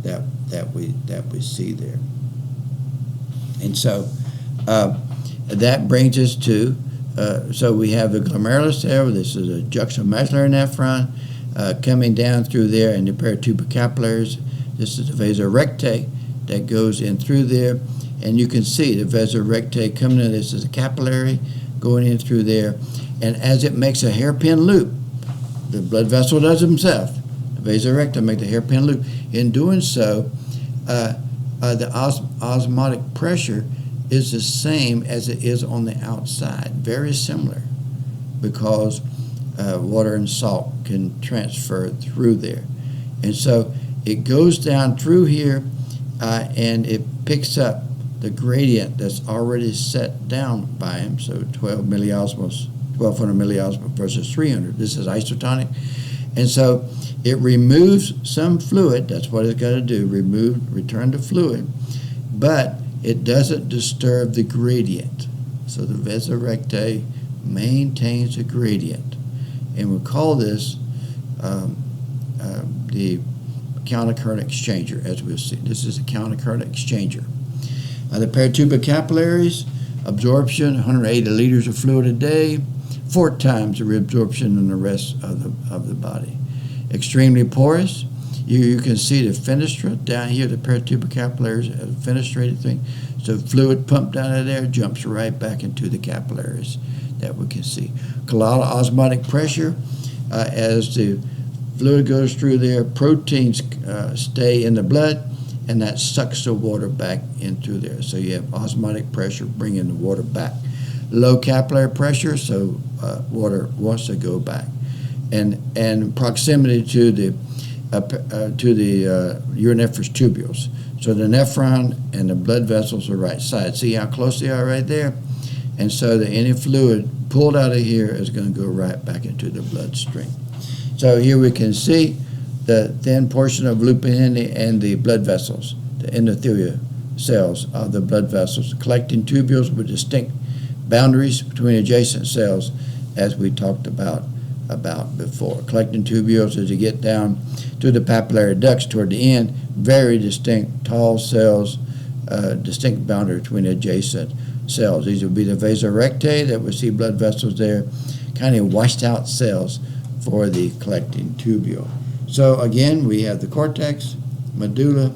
that we see there. And so that brings us to, so we have the glomerulus there. This is a juxtamedullary nephron coming down through there in the peritubular capillaries. This is the vasa rectae that goes in through there. And you can see the vasa rectae coming in. This is a capillary going in through there. And as it makes a hairpin loop, the blood vessel does himself. The vasa recta makes a hairpin loop. In doing so, the osmotic pressure is the same as it is on the outside, very similar, because water and salt can transfer through there. And so it goes down through here and it picks up the gradient that's already set down by him, so 1200 milliosmoles versus 300. This is isotonic. And so it removes some fluid. That's what it's got to do, return the fluid, but it doesn't disturb the gradient. So the vasa rectae maintains the gradient. And we call this the counter-current exchanger, as we'll see. This is a counter-current exchanger. The peritubular capillaries, absorption, 180 liters of fluid a day, 4 times the reabsorption than the rest of the body. Extremely porous. You can see the fenestra down here, the peritubular capillaries, a fenestrated thing. So fluid pumped out of there jumps right back into the capillaries that we can see. Colloidal osmotic pressure, as the fluid goes through there, proteins stay in the blood, and that sucks the water back in through there. So you have osmotic pressure bringing the water back. Low capillary pressure, so water wants to go back. And proximity to the uriniferous tubules. So the nephron and the blood vessels are right side. See how close they are right there? And so any fluid pulled out of here is going to go right back into the bloodstream. So here we can see the thin portion of loop of Henle and the blood vessels, the endothelial cells of the blood vessels, collecting tubules with distinct boundaries between adjacent cells, as we talked about before. Collecting tubules, as you get down to the papillary ducts toward the end, very distinct tall cells, distinct boundary between adjacent cells. These would be the vasa rectae that we see blood vessels there, kind of washed out cells for the collecting tubule. So again, we have the cortex, medulla,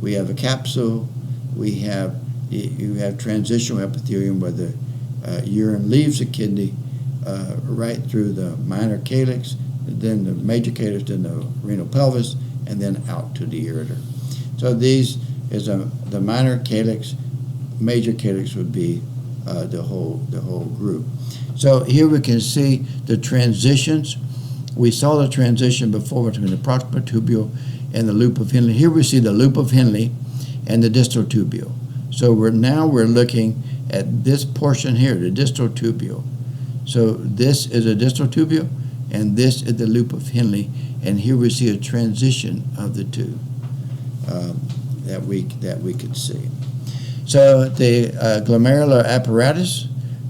we have a capsule, you have transitional epithelium where the urine leaves the kidney right through the minor calyx, then the major calyx, then the renal pelvis, and then out to the ureter. So these is the minor calyx, major calyx would be the whole group. So here we can see the transitions. We saw the transition before between the proximal tubule and the loop of Henle. Here we see the loop of Henle and the distal tubule. So we're looking at this portion here, the distal tubule. So this is a distal tubule, and this is the loop of Henle, and here we see a transition of the two that we could see. So the glomerular apparatus,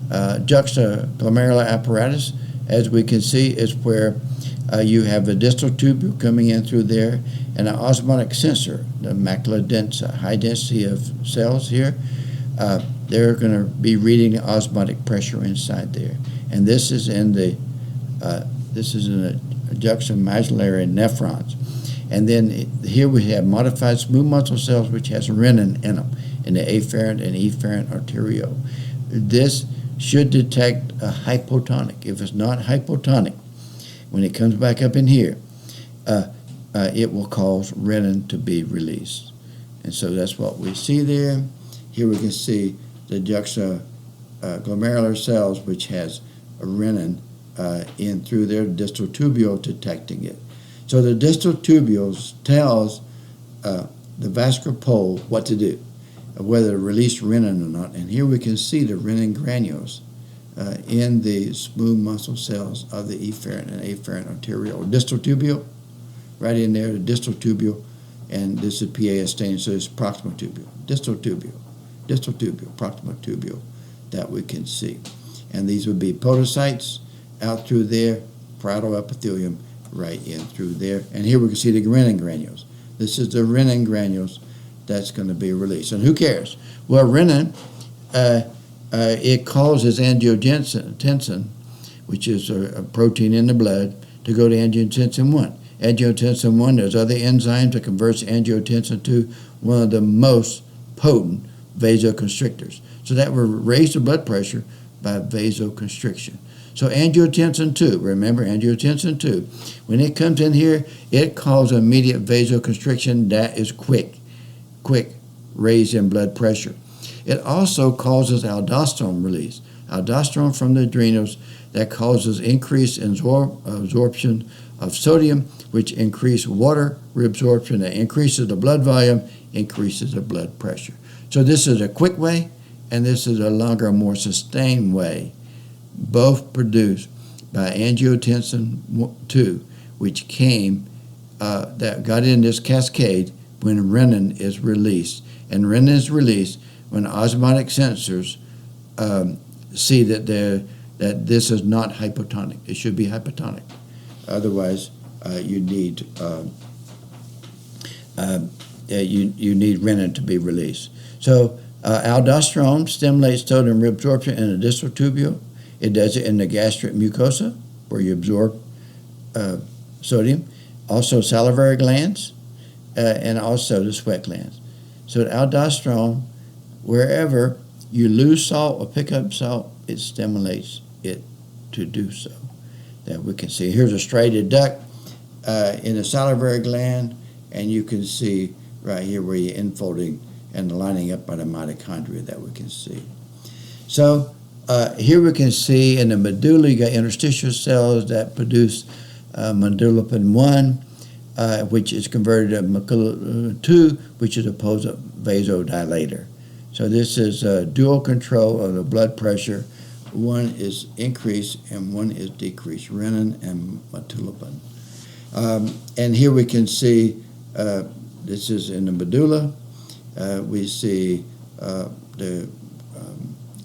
juxtaglomerular apparatus, as we can see, is where you have the distal tubule coming in through there, and an osmotic sensor, the macula densa, high density of cells here. They're going to be reading the osmotic pressure inside there, and this is in the juxtamedullary nephrons. And then here we have modified smooth muscle cells, which has renin in them, in the afferent and efferent arterial. This should detect a hypotonic. If it's not hypotonic, when it comes back up in here, it will cause renin to be released. And so that's what we see there. Here we can see the juxtaglomerular cells, which has a renin in through their distal tubule detecting it. So the distal tubules tells the vascular pole what to do, whether to release renin or not. And here we can see the renin granules in the smooth muscle cells of the efferent and afferent arterial distal tubule. right in there, the distal tubule, and this is PA staining, so it's proximal tubule, distal tubule, proximal tubule that we can see. And these would be podocytes out through there, parietal epithelium right in through there. And here we can see the renin granules. This is the renin granules that's going to be released. And who cares? Well, renin, it causes angiotensin, which is a protein in the blood, to go to angiotensin 1. Angiotensin 1, there's other enzymes that converts angiotensin to one of the most potent vasoconstrictors. So that will raise the blood pressure by vasoconstriction. So angiotensin 2, remember angiotensin 2, when it comes in here, it causes immediate vasoconstriction. That is quick raise in blood pressure. It also causes aldosterone release. Aldosterone from the adrenals that causes increase in absorption of sodium, which increases water reabsorption, that increases the blood volume, increases the blood pressure. So this is a quick way, and this is a longer, more sustained way, both produced by angiotensin 2, which came, that got in this cascade when renin is released. And renin is released when osmotic sensors see that this is not hypotonic. It should be hypotonic. Otherwise, you need renin to be released. So aldosterone stimulates sodium reabsorption in the distal tubule. It does it in the gastric mucosa, where you absorb sodium. Also salivary glands, and also the sweat glands. So aldosterone, wherever you lose salt or pick up salt, it stimulates it to do so. That we can see. Here's a striated duct in the salivary gland, and you can see right here where you're infolding and lining up by the mitochondria that we can see. So here we can see in the medulla, you got interstitial cells that produce medullapin 1, which is converted to medullapin 2, which is a vasodilator. So this is dual control of the blood pressure. One is increased and one is decreased, renin and medullapin. And here we can see, this is in the medulla. We see the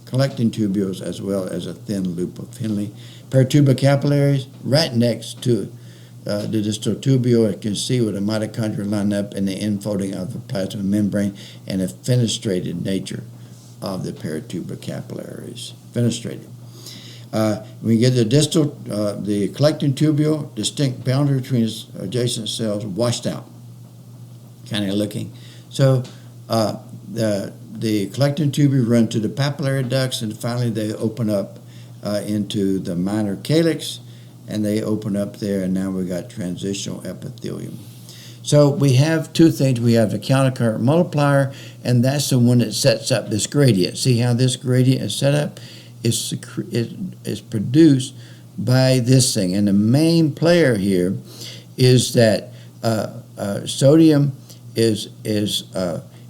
collecting tubules as well as a thin loop of Henle. Peritubular capillaries right next to the distal tubule. You can see where the mitochondria line up in the infolding of the plasma membrane and the fenestrated nature of the peritubular capillaries. Fenestrated. We get the distal, the collecting tubule, distinct boundary between its adjacent cells, washed out, kind of looking. So the collecting tubule run to the papillary ducts, and finally they open up into the minor calyx, and they open up there, and now we got transitional epithelium. So we have two things. We have the countercurrent multiplier, and that's the one that sets up this gradient. See how this gradient is set up? It's produced by this thing. And the main player here is that sodium is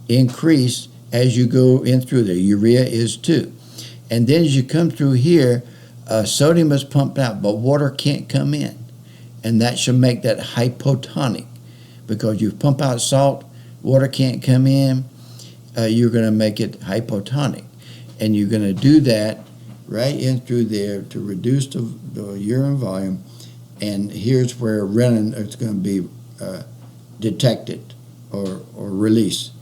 increased as you go in through there. Urea is too. And then as you come through here, sodium is pumped out, but water can't come in. And that should make that hypotonic. Because you pump out salt, water can't come in, you're going to make it hypotonic. And you're going to do that right in through there to reduce the urine volume. And here's where renin is going to be detected or released.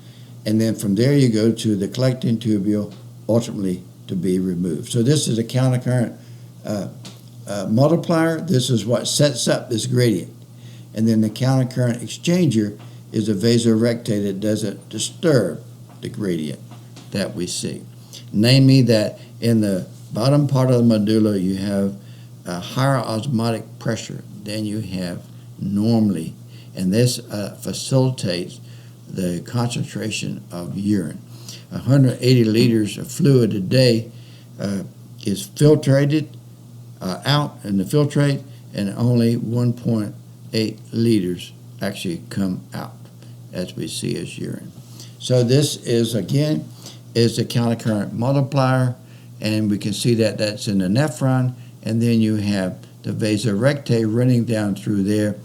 And then from there you go to the collecting tubule, ultimately to be removed. So this is a countercurrent multiplier. This is what sets up this gradient. And then the countercurrent exchanger is a vasorectate that doesn't disturb the gradient that we see. Namely that in the bottom part of the medulla you have a higher osmotic pressure than you have normally. And this facilitates the concentration of urine. 180 liters of fluid a day is filtrated out in the filtrate, and only 1.8 liters actually come out as we see as urine. So this is, again, is the countercurrent multiplier, and we can see that that's in the nephron, and then you have the vasorectate running down through there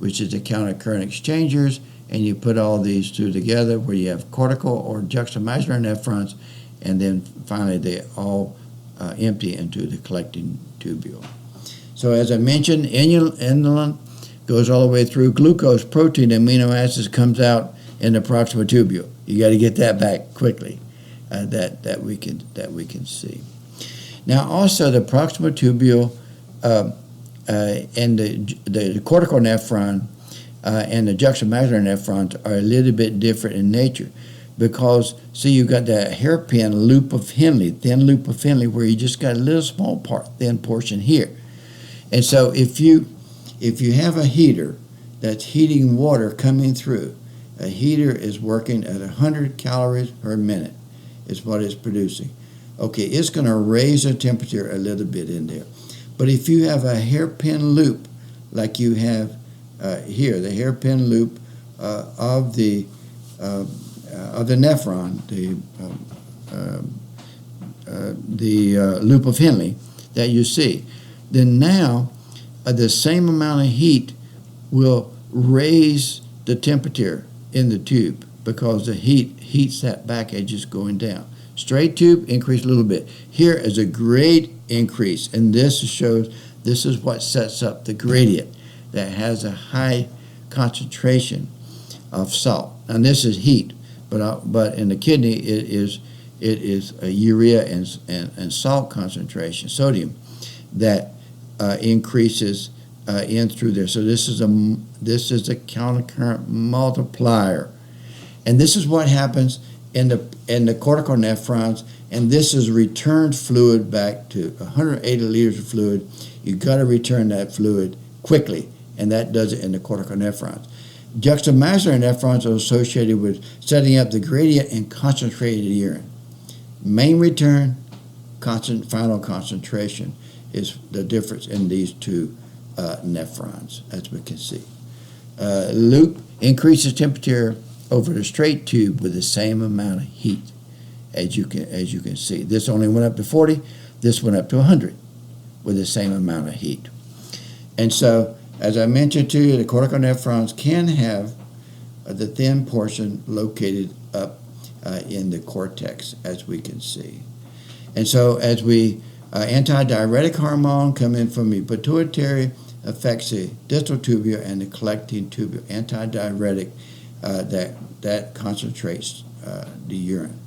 which is the counter-current exchangers, and you put all these two together where you have cortical or juxtamedullary nephrons, and then finally they all empty into the collecting tubule. So as I mentioned, inulin goes all the way through. Glucose, protein, amino acids comes out in the proximal tubule. You got to get that back quickly. That we can see. Now also the proximal tubule and the cortical nephron and the juxtamedullary nephrons are a little bit different in nature, because see, you've got that hairpin loop of Henle, thin loop of Henle, where you just got a little small thin portion here. And so if you have a heater that's heating water coming through, a heater is working at 100 calories per minute is what it's producing. Okay, it's going to raise the temperature a little bit in there. But if you have a hairpin loop like you have here, the hairpin loop of the nephron, the loop of Henle that you see, then now the same amount of heat will raise the temperature in the tube, because the heat heats that back edge is going down. Straight tube, increase a little bit. Here is a great increase, and this shows this is what sets up the gradient that has a high concentration of salt. And this is heat, but in the kidney it is a urea and salt concentration, sodium, that increases in through there. So this is a countercurrent multiplier, and this is what happens in the cortical nephrons. And this is returned fluid back to 180 liters of fluid. You got to return that fluid quickly, and that does it in the cortical nephrons. Juxtamedullary nephrons are associated with setting up the gradient in concentrated urine. Main return, final concentration is the difference in these two nephrons, as we can see. Loop increases temperature over the straight tube with the same amount of heat, as you can see. This only went up to 40. This went up to 100 with the same amount of heat. And so, as I mentioned to you, the cortical nephrons can have the thin portion located up in the cortex, as we can see. And so, as antidiuretic hormone come in from the pituitary, affects the distal tubule and the collecting tubule. Antidiuretic that concentrates the urine.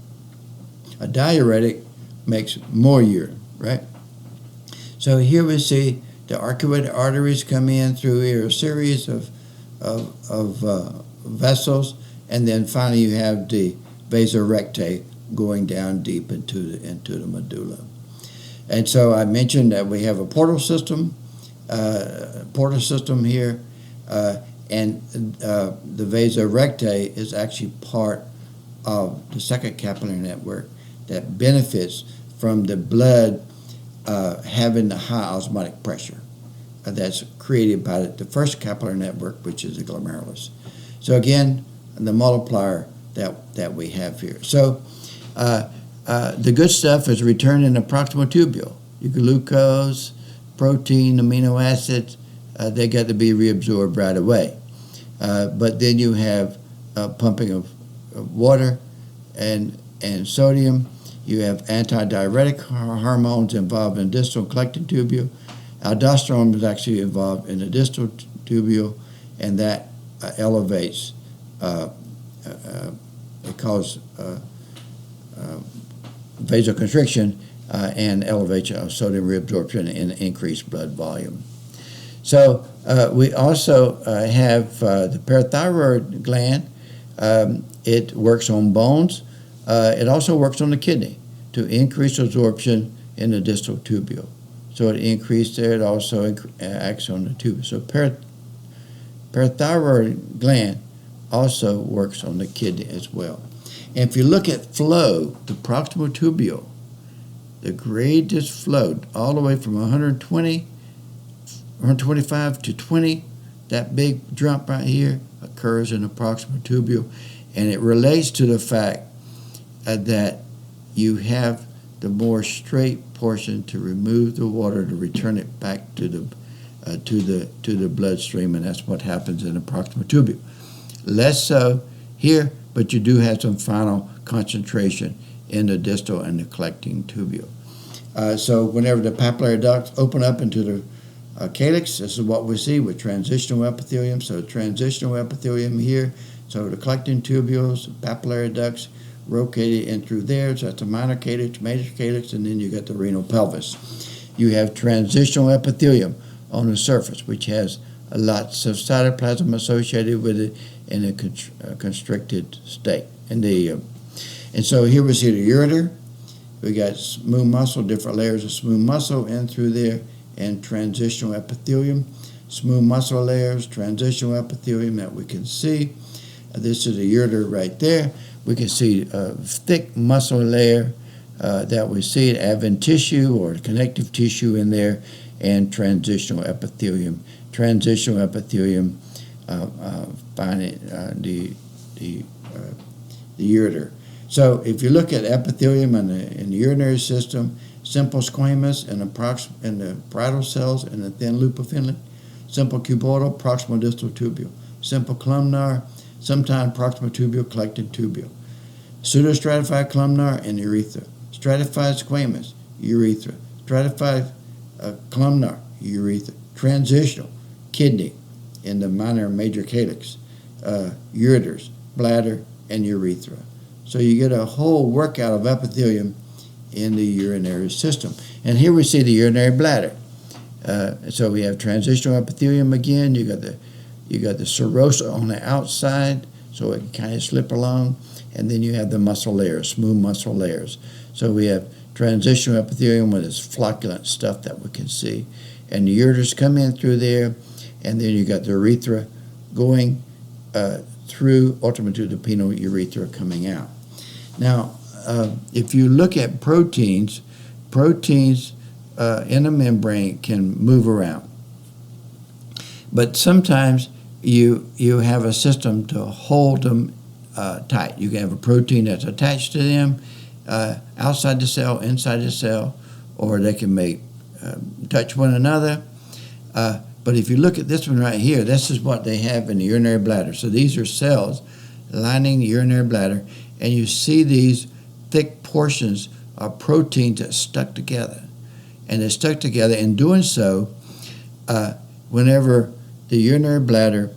A diuretic makes more urine, right? So here we see the arcuate arteries come in through here, a series of vessels, and then finally you have the vasa rectae going down deep into the medulla. And so I mentioned that we have a portal system here, and the vasa rectae is actually part of the second capillary network that benefits from the blood having the high osmotic pressure that's created by the first capillary network, which is the glomerulus. So again, the multiplier that we have here. So the good stuff is returned in the proximal tubule. Your glucose, protein, amino acids, they got to be reabsorbed right away. But then you have pumping of water and sodium. You have antidiuretic hormones involved in distal collecting tubule. Aldosterone is actually involved in the distal tubule, and that elevates, it causes vasoconstriction and elevation of sodium reabsorption and increased blood volume. So we also have the parathyroid gland. It works on bones. It also works on the kidney to increase absorption in the distal tubule. So it increased there. It also acts on the tubule. So parathyroid gland also works on the kidney as well. And if you look at flow, the proximal tubule, the greatest flow all the way from 125 to 20, that big jump right here occurs in the proximal tubule, and it relates to the fact that you have the more straight portion to remove the water to return it back to the to the bloodstream, and that's what happens in the proximal tubule. Less so here, but you do have some final concentration in the distal and the collecting tubule. So whenever the papillary ducts open up into the calyx, this is what we see with transitional epithelium. So transitional epithelium here. So the collecting tubules, papillary ducts, rotated in through there. So that's a minor calyx, major calyx, and then you got the renal pelvis. You have transitional epithelium on the surface, which has lots of cytoplasm associated with it in a constricted state. And so here we see the ureter. We got smooth muscle, different layers of smooth muscle in through there, and transitional epithelium. Smooth muscle layers, transitional epithelium that we can see. This is the ureter right there. We can see a thick muscle layer that we see, adventitious or connective tissue in there, and transitional epithelium. Transitional epithelium finding the ureter. So if you look at epithelium in the urinary system, simple squamous in the parietal cells in the thin loop of Finley, simple cuboidal, proximal distal tubule, simple columnar, sometimes proximal tubule, collecting tubule, pseudostratified columnar and urethra, stratified squamous, urethra, stratified columnar, urethra, transitional, kidney in the minor and major calyx, ureters, bladder, and urethra. So you get a whole workout of epithelium in the urinary system. And here we see the urinary bladder. So we have transitional epithelium again. You got the serosa on the outside, so it can kind of slip along, and then you have the muscle layers, smooth muscle layers. So we have transitional epithelium with this flocculent stuff that we can see, and the ureters come in through there, and then you got the urethra going through ultimately to the penile urethra coming out. Now, if you look at proteins in a membrane can move around. But sometimes you have a system to hold them tight. You can have a protein that's attached to them outside the cell, inside the cell, or they can touch one another. But if you look at this one right here, this is what they have in the urinary bladder. So these are cells lining the urinary bladder, and you see these thick portions of proteins that stuck together. And they're stuck together. In doing so, whenever the urinary bladder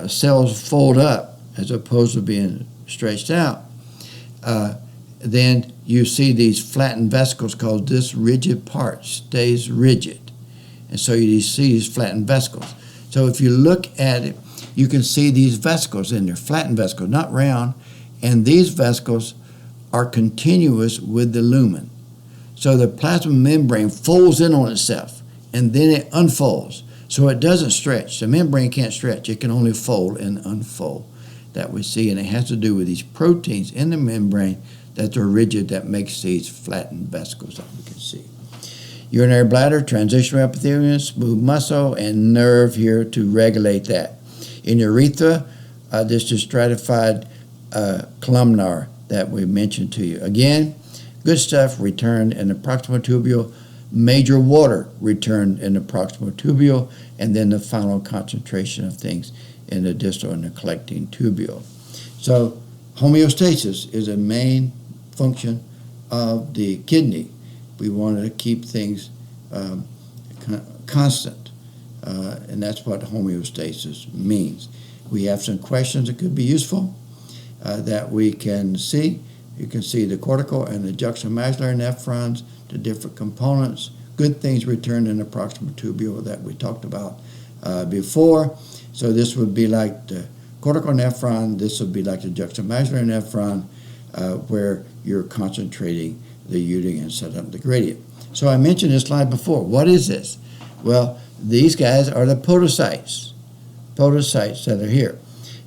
cells fold up as opposed to being stretched out, then you see these flattened vesicles called this rigid part stays rigid. And so you see these flattened vesicles. So if you look at it, you can see these vesicles in there, flattened vesicles, not round. And these vesicles are continuous with the lumen. So the plasma membrane folds in on itself, and then it unfolds. So it doesn't stretch. The membrane can't stretch. It can only fold and unfold that we see. And it has to do with these proteins in the membrane that are rigid that makes these flattened vesicles that we can see. Urinary bladder, transitional epithelium, smooth muscle, and nerve here to regulate that. In urethra, this is stratified columnar that we mentioned to you. Again, good stuff returned in the proximal tubule, major water returned in the proximal tubule, and then the final concentration of things in the distal and the collecting tubule. So homeostasis is a main function of the kidney. We want to keep things constant, and that's what homeostasis means. We have some questions that could be useful that we can see. You can see the cortical and the juxtaglomasular nephrons, the different components, good things returned in the proximal tubule that we talked about before. So this would be like the cortical nephron, this would be like the juxtaglomasular nephron, where you're concentrating the UD and set up the gradient. So I mentioned this slide before. What is this? Well, these guys are the podocytes that are here.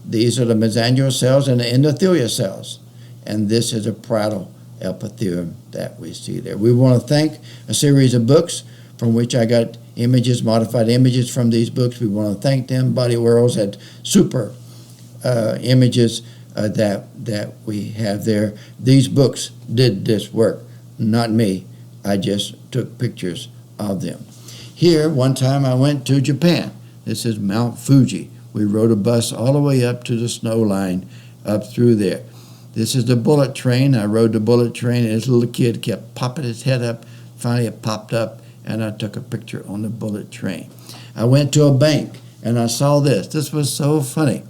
These are the mesangial cells and the endothelial cells. And this is a parietal epithelium that we see there. We want to thank a series of books from which I got images, modified images from these books. We want to thank them. Body Worlds had super images that we have there. These books did this work, not me. I just took pictures of them. Here, one time I went to Japan. This is Mount Fuji. We rode a bus all the way up to the snow line up through there. This is the bullet train. I rode the bullet train, and this little kid kept popping his head up. Finally, it popped up, and I took a picture on the bullet train. I went to a bank, and I saw this. This was so funny.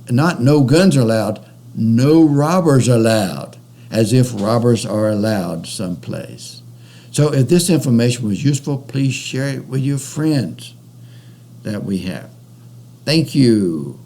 Not no guns are allowed, no robbers allowed, as if robbers are allowed someplace. So if this information was useful, please share it with your friends that we have. Thank you.